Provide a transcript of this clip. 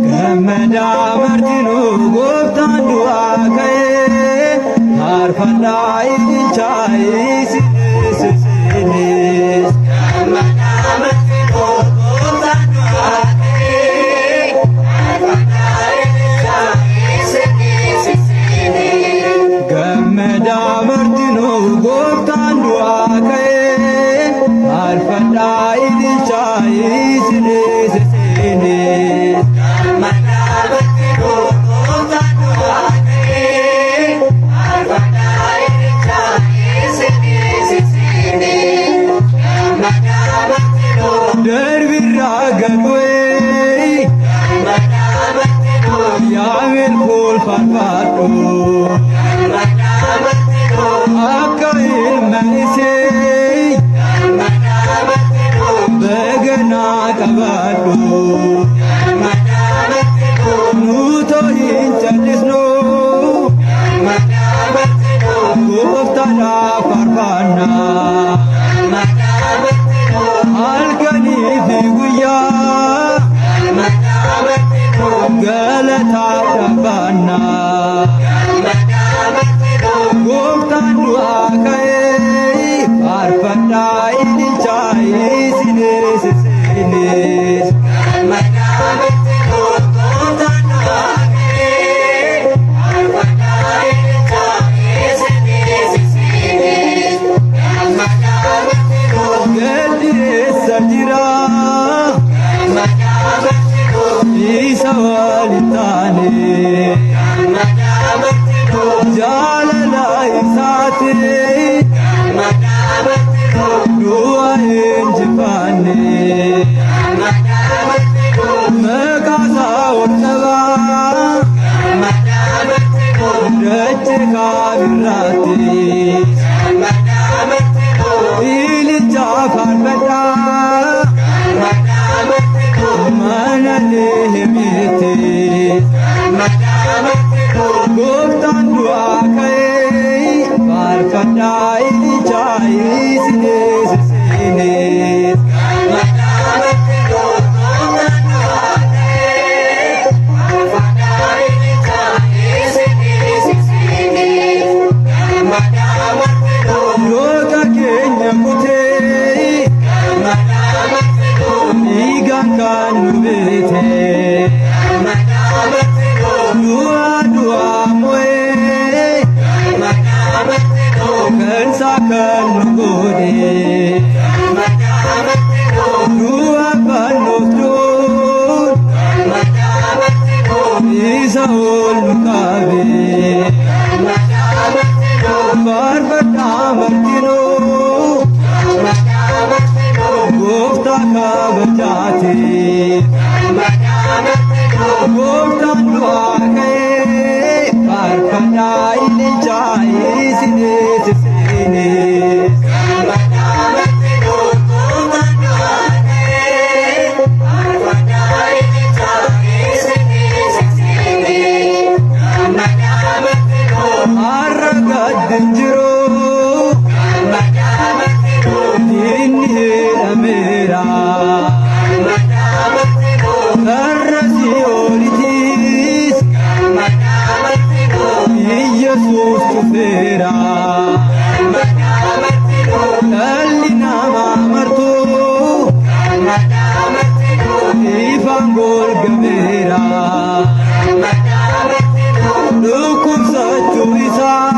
Gamada martinu goftaan du'aa ka'ee faarfannaa ililchaayi sinis. Gamada martinu goftaan du'aa ka'ee faarfannaa ililchaayi sinis. Gamada martinu goftaan du'aa ka'ee faarfannaa ililchaayi sinis. Derbirra galwee yaamil kul farfadhu akka ilma isee begana qabadhu nuto hin callisnu gooftaadha farfannaa halkanii fi guyyaa galataa dhaabannaa gooftaan du'aa ka'ee faarfannaa ililchaayi sinis. Isa walitaane jaalala isaate du'a injifanne maqaasaa onnabaa dache kaabirraate ililcha faarfadhaa mana lehemete gooftaan du'aa ka'ee faarfannaa ililchaayi sinis. Loota keenya kutee dhiigaan kan nu beete du'aa mo'ee kansaa kan nu godhe du'a fannoof duun isa ol nu qabe faarfannaa martinuu gooftaa kabajaate gooftaan du'aa ka'ee faarfannaa ililchaayi sinis. Har'a gaddin jiru diinni hidhameera karra si'oolitis Iyesuus dhufeera dhalli namaa martuu ifaan golgameera dhukkubsachuu isaa